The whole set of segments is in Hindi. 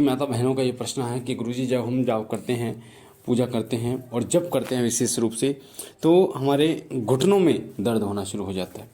माता बहनों का ये प्रश्न है कि गुरुजी जब हम जाप करते हैं, पूजा करते हैं और जप करते हैं विशेष रूप से, तो हमारे घुटनों में दर्द होना शुरू हो जाता है।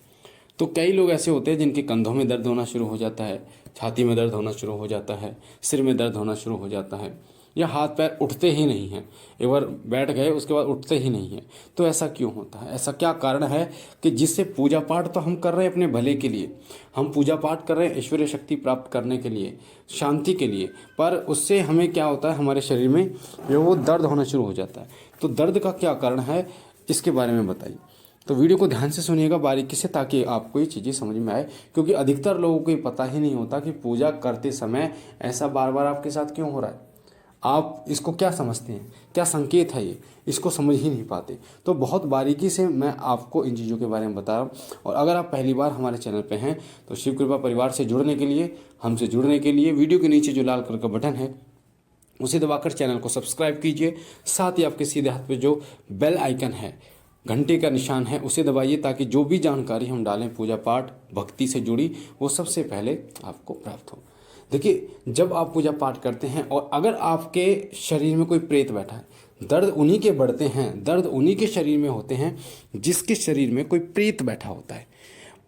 तो कई लोग ऐसे होते हैं जिनके कंधों में दर्द होना शुरू हो जाता है, छाती में दर्द होना शुरू हो जाता है, सिर में दर्द होना शुरू हो जाता है, या हाथ पैर उठते ही नहीं हैं, एक बार बैठ गए उसके बाद उठते ही नहीं हैं। तो ऐसा क्यों होता है? ऐसा क्या कारण है कि जिससे पूजा पाठ तो हम कर रहे हैं अपने भले के लिए, हम पूजा पाठ कर रहे हैं ऐश्वर्य शक्ति प्राप्त करने के लिए, शांति के लिए, पर उससे हमें क्या होता है, हमारे शरीर में जो वो दर्द होना शुरू हो जाता है। तो दर्द का क्या कारण है, इसके बारे में बताइए। तो वीडियो को ध्यान से सुनिएगा बारीकी से, ताकि आपको ये चीज़ें समझ में आए, क्योंकि अधिकतर लोगों को ये पता ही नहीं होता कि पूजा करते समय ऐसा बार बार आपके साथ क्यों हो रहा है। आप इसको क्या समझते हैं, क्या संकेत है ये, इसको समझ ही नहीं पाते। तो बहुत बारीकी से मैं आपको इन चीज़ों के बारे में बता रहा हूँ। और अगर आप पहली बार हमारे चैनल पे हैं तो शिव कृपा परिवार से जुड़ने के लिए, हमसे जुड़ने के लिए वीडियो के नीचे जो लाल कलर का बटन है उसे दबाकर चैनल को सब्सक्राइब कीजिए। साथ ही आपके सीधे हाथ पे जो बेल आइकन है, घंटे का निशान है, उसे दबाइए, ताकि जो भी जानकारी हम डालें पूजा पाठ भक्ति से जुड़ी, वो सबसे पहले आपको प्राप्त हो। देखिए, जब आप पूजा पाठ करते हैं और अगर आपके शरीर में कोई प्रेत बैठा है, दर्द उन्हीं के बढ़ते हैं, दर्द उन्हीं के शरीर में होते हैं जिसके शरीर में कोई प्रेत बैठा होता है।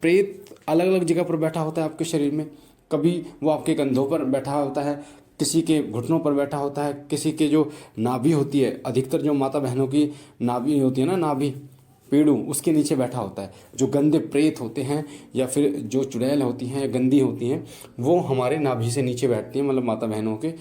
प्रेत अलग अलग जगह पर बैठा होता है आपके शरीर में। कभी वो आपके कंधों पर बैठा होता है, किसी के घुटनों पर बैठा होता है, किसी के जो नाभि होती है, अधिकतर जो माता बहनों की नाभि होती है ना, नाभि पेड़ू, उसके नीचे बैठा होता है। जो गंदे प्रेत होते हैं या फिर जो चुड़ैल होती हैं, गंदी होती हैं, वो हमारे नाभि से नीचे बैठती हैं, मतलब माता बहनों के,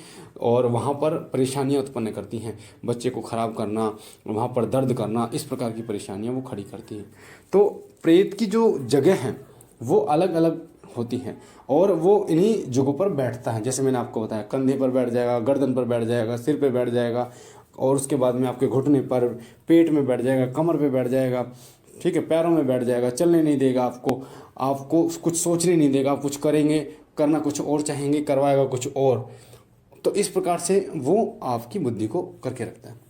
और वहाँ पर परेशानियाँ उत्पन्न करती हैं। बच्चे को ख़राब करना, वहाँ पर दर्द करना, इस प्रकार की परेशानियाँ वो खड़ी करती हैं। तो प्रेत की जो जगह हैं वो अलग अलग होती हैं और वो इन्हीं जगहों पर बैठता है। जैसे मैंने आपको बताया, कंधे पर बैठ जाएगा, गर्दन पर बैठ जाएगा, सिर पर बैठ जाएगा, और उसके बाद में आपके घुटने पर, पेट में बैठ जाएगा, कमर पे बैठ जाएगा, ठीक है, पैरों में बैठ जाएगा, चलने नहीं देगा आपको कुछ सोचने नहीं देगा, आप कुछ करेंगे, करना कुछ और चाहेंगे, करवाएगा कुछ और। तो इस प्रकार से वो आपकी बुद्धि को करके रखता है।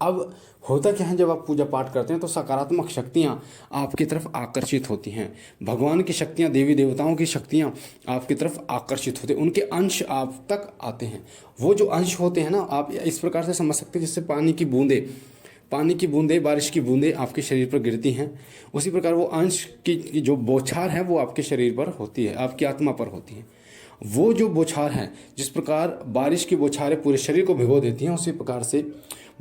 अब होता क्या है, जब आप पूजा पाठ करते हैं तो सकारात्मक शक्तियाँ आपकी तरफ आकर्षित होती हैं। भगवान की शक्तियाँ, देवी देवताओं की शक्तियाँ आपकी तरफ आकर्षित होते हैं, उनके अंश आप तक आते हैं। वो जो अंश होते हैं ना, आप इस प्रकार से समझ सकते हैं जैसे पानी की बूंदें, बारिश की बूंदें आपके शरीर पर गिरती हैं, उसी प्रकार वो अंश की जो बौछार है वो आपके शरीर पर होती है, आपकी आत्मा पर होती है। वो जो बौछार हैं, जिस प्रकार बारिश की बौछारें पूरे शरीर को भिगो देती हैं, उसी प्रकार से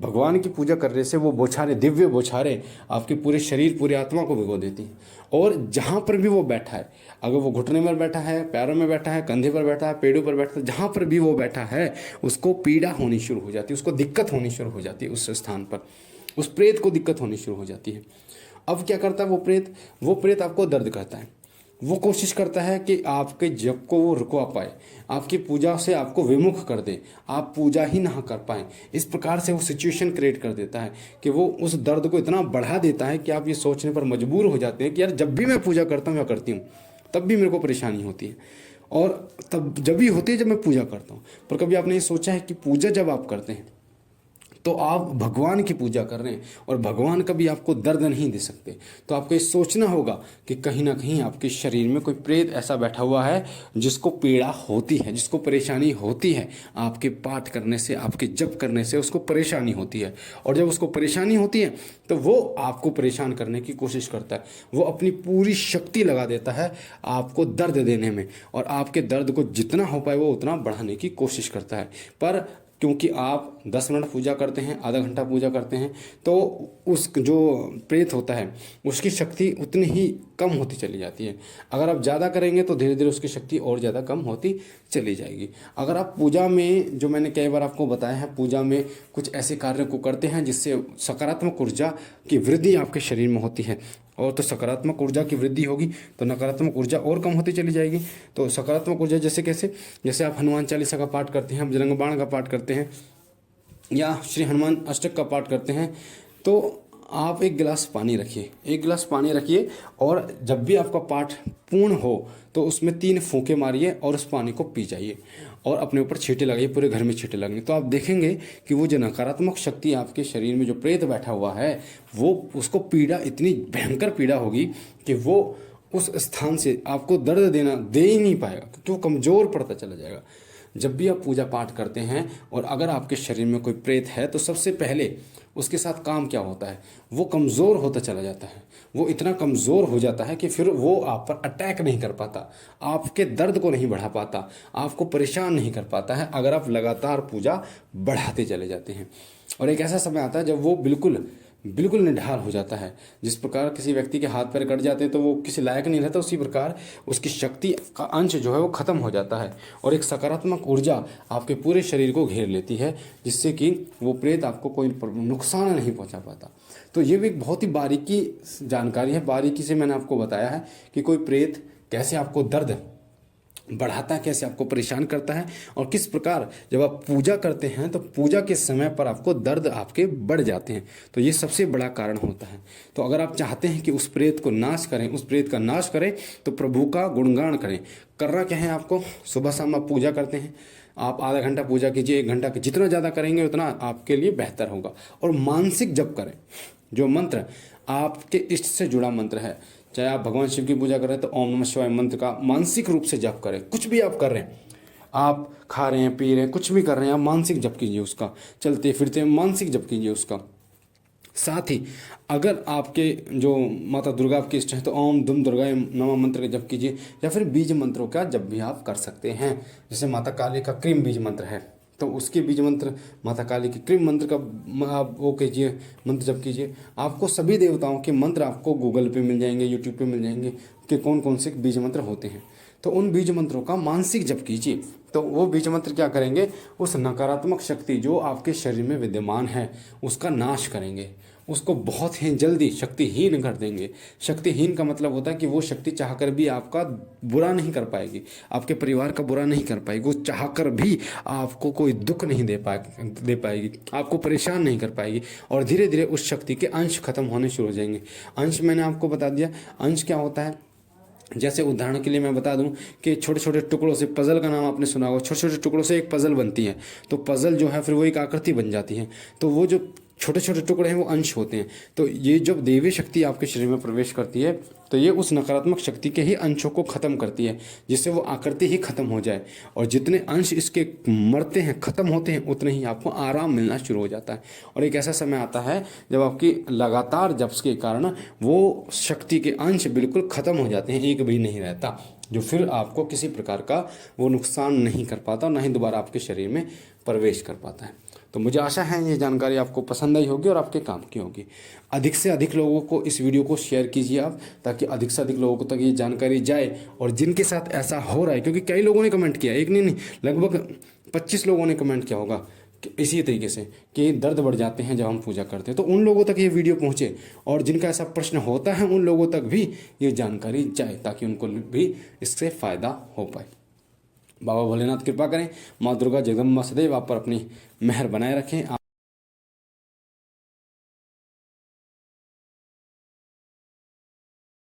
भगवान की पूजा करने से वो बौछारें, दिव्य बौछारें आपके पूरे शरीर, पूरी आत्मा को भिगो देती हैं। और जहाँ पर भी वो बैठा है, अगर वो घुटने में बैठा है, पैरों में बैठा है, कंधे पर बैठा है, पेड़ों पर बैठा है, जहाँ पर भी वो बैठा है उसको पीड़ा होनी शुरू हो जाती है, उसको दिक्कत होनी शुरू हो जाती है। उस स्थान पर उस प्रेत को दिक्कत होनी शुरू हो जाती है। अब क्या करता है वो प्रेत आपको दर्द करता है। वो कोशिश करता है कि आपके जप को वो रुकवा पाए, आपकी पूजा से आपको विमुख कर दे, आप पूजा ही ना कर पाएँ। इस प्रकार से वो सिचुएशन क्रिएट कर देता है कि वो उस दर्द को इतना बढ़ा देता है कि आप ये सोचने पर मजबूर हो जाते हैं कि यार, जब भी मैं पूजा करता हूँ या करती हूँ तब भी मेरे को परेशानी होती है, और तब जब भी होती है जब मैं पूजा करता हूँ। पर कभी आपने ये सोचा है कि पूजा जब आप करते हैं तो आप भगवान की पूजा कर रहे हैं, और भगवान कभी आपको दर्द नहीं दे सकते। तो आपको ये सोचना होगा कि कहीं ना कहीं आपके शरीर में कोई प्रेत ऐसा बैठा हुआ है जिसको पीड़ा होती है, जिसको परेशानी होती है। आपके पाठ करने से, आपके जप करने से उसको परेशानी होती है, और जब उसको परेशानी होती है तो वो आपको परेशान करने की कोशिश करता है। वो अपनी पूरी शक्ति लगा देता है आपको दर्द देने में, और आपके दर्द को जितना हो पाए वो उतना बढ़ाने की कोशिश करता है। पर क्योंकि आप 10 मिनट पूजा करते हैं, आधा घंटा पूजा करते हैं, तो उस जो प्रेत होता है उसकी शक्ति उतनी ही कम होती चली जाती है। अगर आप ज़्यादा करेंगे तो धीरे धीरे उसकी शक्ति और ज़्यादा कम होती चली जाएगी। अगर आप पूजा में, जो मैंने कई बार आपको बताया है, पूजा में कुछ ऐसे कार्य को करते हैं जिससे सकारात्मक ऊर्जा की वृद्धि आपके शरीर में होती है, और तो सकारात्मक ऊर्जा की वृद्धि होगी तो नकारात्मक ऊर्जा और कम होती चली जाएगी। तो सकारात्मक ऊर्जा जैसे कैसे, जैसे आप हनुमान चालीसा का पाठ करते हैं, बजरंग बाण का पाठ करते हैं, या श्री हनुमान अष्टक का पाठ करते हैं, तो आप एक गिलास पानी रखिए, और जब भी आपका पाठ पूर्ण हो तो उसमें 3 फूंके मारिए और उस पानी को पी जाइए, और अपने ऊपर छींटे लगाइए, पूरे घर में छींटे लगेंगे। तो आप देखेंगे कि वो जो नकारात्मक शक्ति आपके शरीर में, जो प्रेत बैठा हुआ है, वो उसको पीड़ा, इतनी भयंकर पीड़ा होगी कि वो उस स्थान से आपको दर्द दे ही नहीं पाएगा, क्योंकि वो कमज़ोर पड़ता चला जाएगा। जब भी आप पूजा पाठ करते हैं और अगर आपके शरीर में कोई प्रेत है तो सबसे पहले उसके साथ काम क्या होता है, वो कमज़ोर होता चला जाता है। वो इतना कमज़ोर हो जाता है कि फिर वो आप पर अटैक नहीं कर पाता, आपके दर्द को नहीं बढ़ा पाता, आपको परेशान नहीं कर पाता है अगर आप लगातार पूजा बढ़ाते चले जाते हैं। और एक ऐसा समय आता है जब वो बिल्कुल बिल्कुल निढाल हो जाता है। जिस प्रकार किसी व्यक्ति के हाथ पैर कट जाते हैं तो वो किसी लायक नहीं रहता, उसी प्रकार उसकी शक्ति का अंश जो है वो ख़त्म हो जाता है और एक सकारात्मक ऊर्जा आपके पूरे शरीर को घेर लेती है, जिससे कि वो प्रेत आपको कोई नुकसान नहीं पहुंचा पाता। तो ये भी एक बहुत ही बारीकी जानकारी है, बारीकी से मैंने आपको बताया है कि कोई प्रेत कैसे आपको दर्द बढ़ाता है, कैसे आपको परेशान करता है और किस प्रकार जब आप पूजा करते हैं तो पूजा के समय पर आपको दर्द आपके बढ़ जाते हैं। तो ये सबसे बड़ा कारण होता है। तो अगर आप चाहते हैं कि उस प्रेत को नाश करें, उस प्रेत का नाश करें, तो प्रभु का गुणगान करें। करना क्या है आपको, सुबह शाम आप पूजा करते हैं, आप आधा घंटा पूजा कीजिए, 1 घंटा की, जितना ज़्यादा करेंगे उतना आपके लिए बेहतर होगा। और मानसिक जप करें, जो मंत्र आपके इष्ट से जुड़ा मंत्र है, चाहे आप भगवान शिव की पूजा कर रहे हैं तो ओम नमः शिवाय मंत्र का मानसिक रूप से जप करें। कुछ भी आप कर रहे हैं, आप खा रहे हैं, पी रहे हैं, कुछ भी कर रहे हैं, आप मानसिक जप कीजिए उसका, चलते फिरते मानसिक जप कीजिए उसका। साथ ही अगर आपके जो माता दुर्गा आपके इष्ट हैं तो ओम दुम दुर्गाय नमः मंत्र का जप कीजिए, या फिर बीज मंत्रों का जप भी आप कर सकते हैं। जैसे माता काली का क्रीम बीज मंत्र है तो उसके बीज मंत्र, माता काली के क्रीम मंत्र का आप वो कीजिए, मंत्र जप कीजिए। आपको सभी देवताओं के मंत्र आपको गूगल पे मिल जाएंगे, यूट्यूब पे मिल जाएंगे कि कौन कौन से बीज मंत्र होते हैं। तो उन बीज मंत्रों का मानसिक जप कीजिए। तो वो बीज मंत्र क्या करेंगे, उस नकारात्मक शक्ति जो आपके शरीर में विद्यमान है उसका नाश करेंगे, उसको बहुत ही जल्दी शक्तिहीन कर देंगे। शक्तिहीन का मतलब होता है कि वो शक्ति चाहकर भी आपका बुरा नहीं कर पाएगी, आपके परिवार का बुरा नहीं कर पाएगी, वो चाहकर भी आपको कोई दुख नहीं दे पाएगी, आपको परेशान नहीं कर पाएगी। और धीरे धीरे उस शक्ति के अंश खत्म होने शुरू हो जाएंगे। अंश मैंने आपको बता दिया, अंश क्या होता है। जैसे उदाहरण के लिए मैं बता दूं कि छोटे छोटे टुकड़ों से, पज़ल का नाम आपने सुना होगा, छोटे छोटे टुकड़ों से एक पज़ल बनती है। तो पज़ल जो है फिर वो एक आकृति बन जाती है। तो वो जो छोटे छोटे टुकड़े हैं वो अंश होते हैं। तो ये जब दैवी शक्ति आपके शरीर में प्रवेश करती है तो ये उस नकारात्मक शक्ति के ही अंशों को ख़त्म करती है, जिससे वो आकृति ही खत्म हो जाए। और जितने अंश इसके मरते हैं, ख़त्म होते हैं, उतने ही आपको आराम मिलना शुरू हो जाता है। और एक ऐसा समय आता है जब आपकी लगातार जप के कारण वो शक्ति के अंश बिल्कुल ख़त्म हो जाते हैं, एक भी नहीं रहता, जो फिर आपको किसी प्रकार का वो नुकसान नहीं कर पाता, ना ही दोबारा आपके शरीर में प्रवेश कर पाता है। तो मुझे आशा है ये जानकारी आपको पसंद आई होगी और आपके काम की होगी। अधिक से अधिक लोगों को इस वीडियो को शेयर कीजिए आप, ताकि अधिक से अधिक लोगों तक ये जानकारी जाए। और जिनके साथ ऐसा हो रहा है, क्योंकि कई लोगों ने कमेंट किया, एक नहीं लगभग 25 लोगों ने कमेंट किया होगा इसी तरीके से कि दर्द बढ़ जाते हैं जब हम पूजा करते हैं। तो उन लोगों तक ये वीडियो पहुँचे और जिनका ऐसा प्रश्न होता है उन लोगों तक भी ये जानकारी जाए, ताकि उनको भी इससे फ़ायदा हो पाए। बाबा भोलेनाथ कृपा करें, माँ दुर्गा जगदम्बा सदैव आप पर अपनी मेहर बनाए रखें।